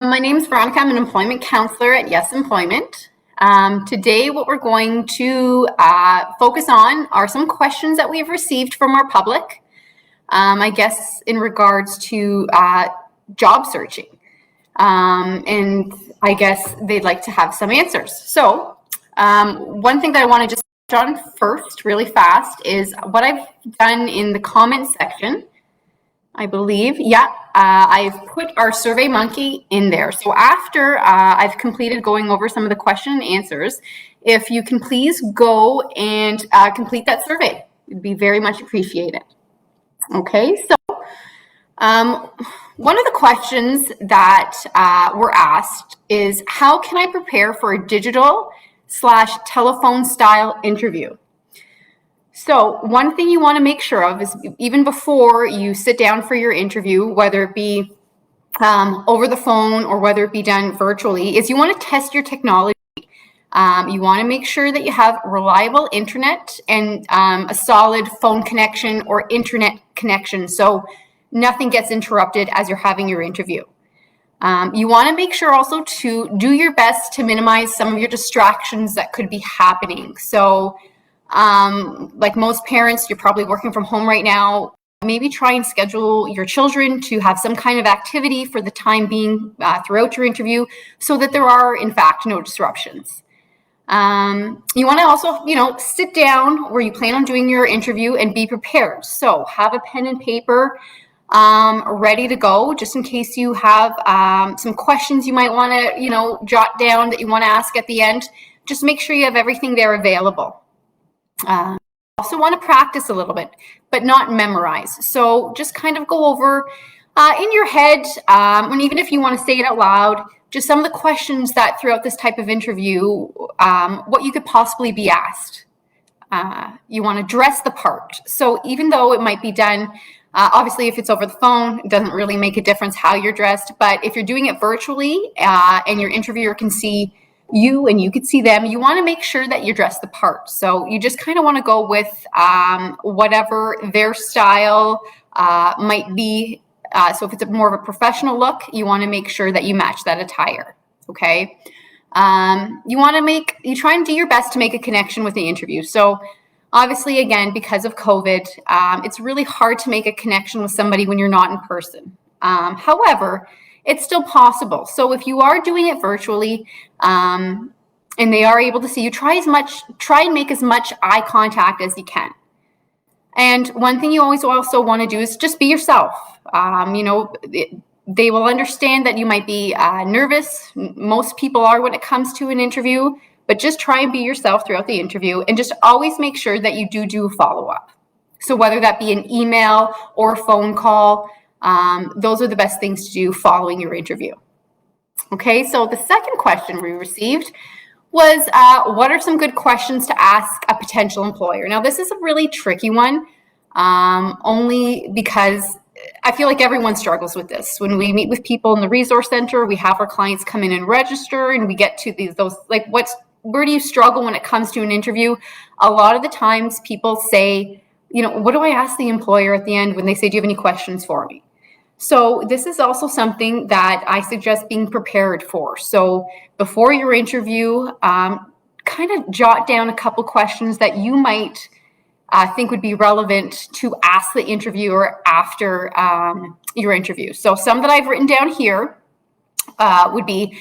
My name is Veronica. I'm an employment counselor at Yes Employment. Today, what we're going to focus on are some questions that we've received from our public, I guess in regards to job searching. And I guess they'd like to have some answers. So one thing that I want to just touch on first really fast is what I've done in the comment section. I believe, I've put our Survey Monkey in there. So after I've completed going over some of the question and answers, if you can please go and complete that survey, it'd be very much appreciated. Okay, so one of the questions that were asked is, how can I prepare for a digital/telephone style interview? So one thing you want to make sure of is, even before you sit down for your interview, whether it be over the phone or whether it be done virtually, is you want to test your technology. You want to make sure that you have reliable internet and a solid phone connection or internet connection, so nothing gets interrupted as you're having your interview. You want to make sure also to do your best to minimize some of your distractions that could be happening. So like most parents, you're probably working from home right now. Maybe try and schedule your children to have some kind of activity for the time being throughout your interview, so that there are, in fact, no disruptions. You want to also, sit down where you plan on doing your interview and be prepared. So have a pen and paper ready to go, just in case you have some questions you might want to, jot down that you want to ask at the end. Just make sure you have everything there available. Also want to practice a little bit, but not memorize. So just kind of go over in your head, and even if you want to say it out loud, just some of the questions that throughout this type of interview, what you could possibly be asked. You want to dress the part. So even though it might be done, obviously if it's over the phone, it doesn't really make a difference how you're dressed. But if you're doing it virtually and your interviewer can see you and you could see them, you want to make sure that you're dressed the part. So you just kind of want to go with whatever their style might be. So if it's more of a professional look, you want to make sure that you match that attire. Okay. You try and do your best to make a connection with the interview. So obviously, again, because of COVID, it's really hard to make a connection with somebody when you're not in person. However, it's still possible. So if you are doing it virtually and they are able to see you, try and make as much eye contact as you can. And one thing you always also want to do is just be yourself. They will understand that you might be nervous. Most people are when it comes to an interview, but just try and be yourself throughout the interview, and just always make sure that you do a follow-up. So whether that be an email or a phone call, those are the best things to do following your interview. Okay, so the second question we received was, what are some good questions to ask a potential employer? Now, this is a really tricky one, only because I feel like everyone struggles with this. When we meet with people in the resource center, we have our clients come in and register, and we get to where do you struggle when it comes to an interview? A lot of the times people say, what do I ask the employer at the end when they say, do you have any questions for me? So this is also something that I suggest being prepared for. So before your interview, kind of jot down a couple questions that you might think would be relevant to ask the interviewer after your interview. So some that I've written down here would be,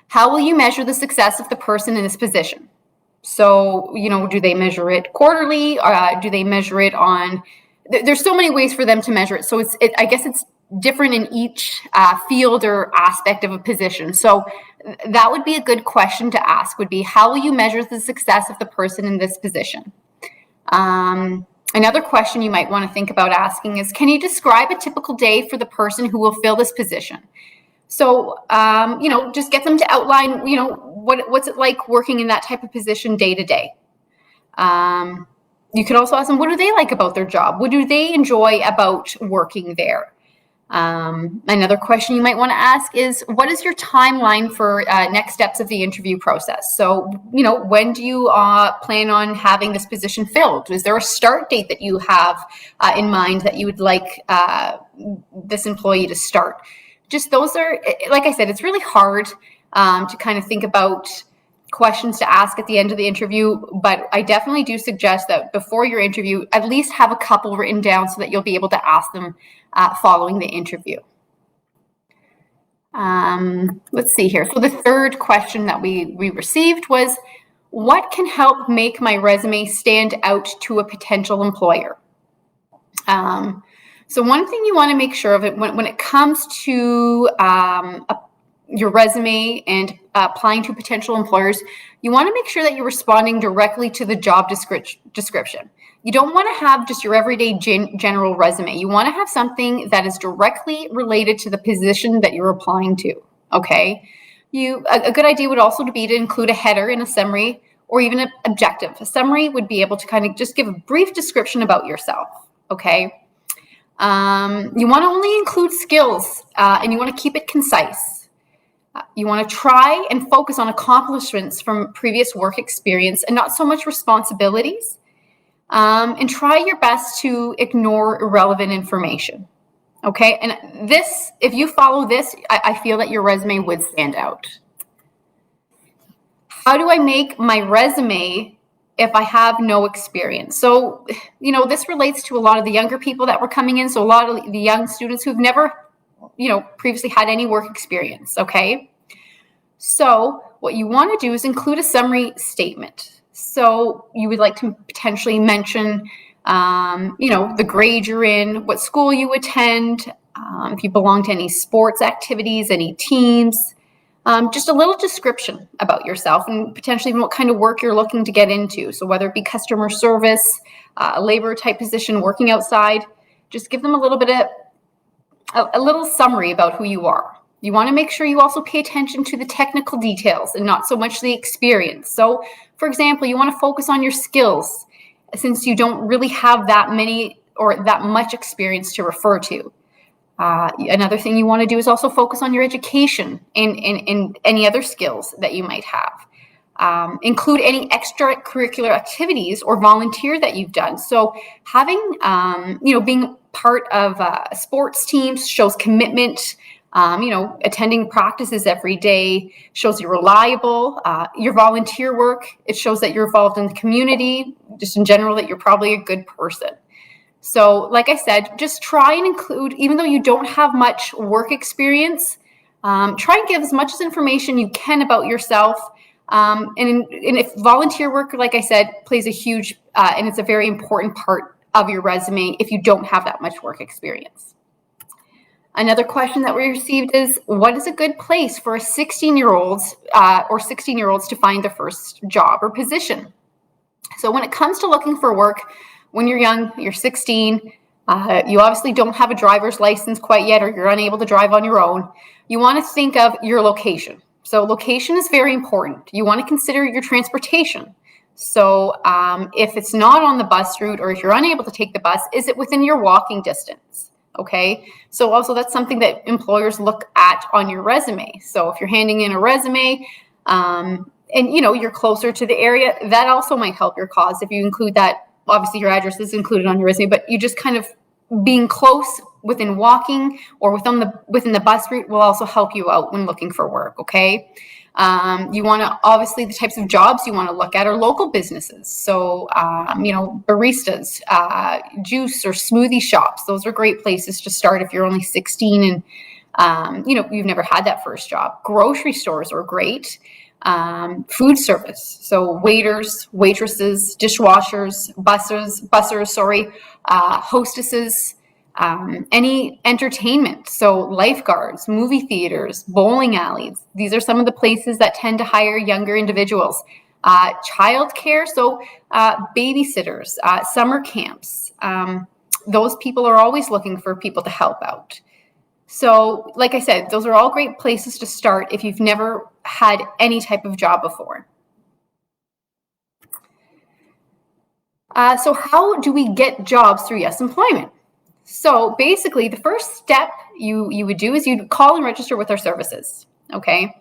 how will you measure the success of the person in this position? So, do they measure it quarterly? Do they measure it on, there's so many ways for them to measure it. So I guess it's different in each field or aspect of a position. So that would be a good question to ask, would be, how will you measure the success of the person in this position? Another question you might want to think about asking is, can you describe a typical day for the person who will fill this position? So, just get them to outline, what's it like working in that type of position day to day. You could also ask them, what do they like about their job? What do they enjoy about working there? Another question you might want to ask is, what is your timeline for next steps of the interview process? So, when do you plan on having this position filled? Is there a start date that you have in mind that you would like this employee to start? just those are, like I said, it's really hard to kind of think about questions to ask at the end of the interview, but I definitely do suggest that before your interview, at least have a couple written down so that you'll be able to ask them following the interview. Let's see here. So the third question that we received was, what can help make my resume stand out to a potential employer? So one thing you want to make sure of it when it comes to your resume and applying to potential employers, you want to make sure that you're responding directly to the job description. You don't want to have just your everyday general resume. You want to have something that is directly related to the position that you're applying to, okay? A good idea would also be to include a header and a summary, or even an objective. A summary would be able to kind of just give a brief description about yourself, okay? You want to only include skills, and you want to keep it concise. You want to try and focus on accomplishments from previous work experience and not so much responsibilities. And try your best to ignore irrelevant information. Okay, and this, if you follow this, I feel that your resume would stand out. How do I make my resume if I have no experience? So, this relates to a lot of the younger people that were coming in. So a lot of the young students who've never, previously had any work experience, okay? So what you want to do is include a summary statement. So you would like to potentially mention, the grade you're in, what school you attend, if you belong to any sports activities, any teams, just a little description about yourself and potentially even what kind of work you're looking to get into. So whether it be customer service, a labor type position, working outside, just give them a little summary about who you are. You want to make sure you also pay attention to the technical details and not so much the experience. So, for example, you want to focus on your skills since you don't really have that many or that much experience to refer to. Another thing you want to do is also focus on your education and any other skills that you might have. Include any extracurricular activities or volunteer that you've done. So having, being part of sports teams shows commitment. Attending practices every day shows you're reliable. Your volunteer work, it shows that you're involved in the community, just in general, that you're probably a good person. So like I said, just try and include, even though you don't have much work experience, try and give as much information you can about yourself. And if volunteer work, like I said, plays a huge, and it's a very important part of your resume if you don't have that much work experience. Another question that we received is, what is a good place for a 16-year-olds or 16-year-olds to find their first job or position? So when it comes to looking for work, when you're young, you're 16, you obviously don't have a driver's license quite yet, or you're unable to drive on your own, you want to think of your location. So location is very important. You want to consider your transportation. So if it's not on the bus route, or if you're unable to take the bus, is it within your walking distance? Okay, so also that's something that employers look at on your resume. So if you're handing in a resume and you're closer to the area, that also might help your cause if you include that. Obviously your address is included on your resume, but you just kind of being close within walking or within the bus route will also help you out when looking for work. Okay. You want to, obviously the types of jobs you want to look at are local businesses. So, baristas, juice or smoothie shops, those are great places to start if you're only 16 and, you've never had that first job. Grocery stores are great. Food service. So waiters, waitresses, dishwashers, bussers, hostesses, any entertainment. So lifeguards, movie theaters, bowling alleys. These are some of the places that tend to hire younger individuals. Childcare. So babysitters, summer camps. Those people are always looking for people to help out. So, like I said, those are all great places to start if you've never had any type of job before. So how do we get jobs through Yes Employment? So basically, the first step you would do is you'd call and register with our services, okay?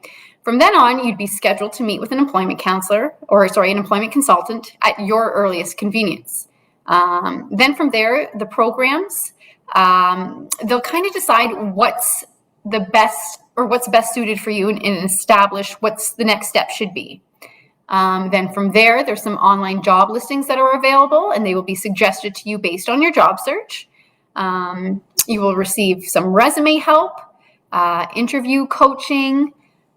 From then on, you'd be scheduled to meet with an employment counselor, an employment consultant at your earliest convenience. Then from there, the programs, they'll kind of decide what's the best or what's best suited for you and establish what's the next step should be. Then from there, there's some online job listings that are available, and they will be suggested to you based on your job search. You will receive some resume help, interview coaching,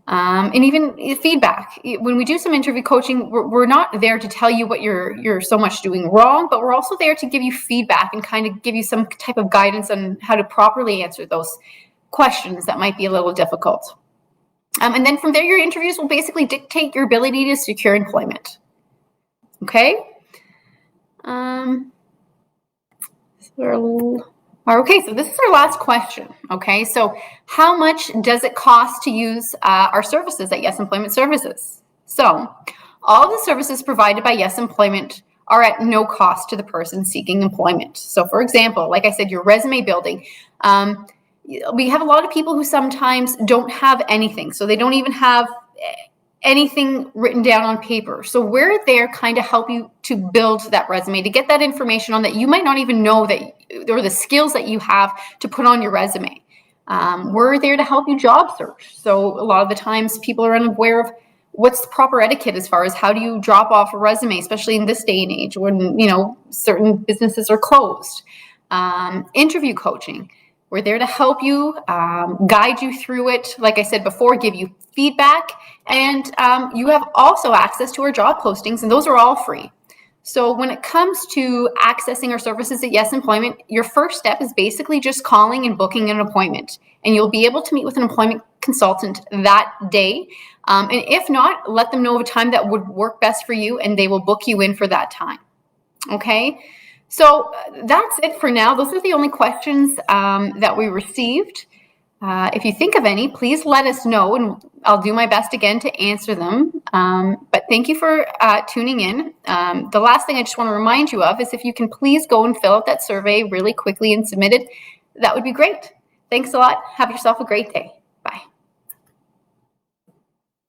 and even feedback. When we do some interview coaching, we're not there to tell you what you're so much doing wrong, but we're also there to give you feedback and kind of give you some type of guidance on how to properly answer those questions that might be a little difficult. And then from there, your interviews will basically dictate your ability to secure employment. Okay. Okay, so this is our last question. Okay, so how much does it cost to use our services at Yes Employment Services? So all of the services provided by Yes Employment are at no cost to the person seeking employment. So for example, like I said, your resume building, we have a lot of people who sometimes don't have anything. So they don't even have anything written down on paper. So we're there kind of help you to build that resume, to get that information on that you might not even know that, or the skills that you have to put on your resume. We're there to help you job search. So a lot of the times people are unaware of what's the proper etiquette as far as how do you drop off a resume, especially in this day and age when, certain businesses are closed. Interview coaching. We're there to help you, guide you through it. Like I said before, give you feedback, and you have also access to our job postings, and those are all free. So when it comes to accessing our services at Yes Employment, your first step is basically just calling and booking an appointment, and you'll be able to meet with an employment consultant that day. And if not, let them know of a time that would work best for you, and they will book you in for that time. Okay. So that's it for now. Those are the only questions that we received. If you think of any, please let us know, and I'll do my best again to answer them. But thank you for tuning in. The last thing I just want to remind you of is if you can please go and fill out that survey really quickly and submit it, that would be great. Thanks a lot. Have yourself a great day.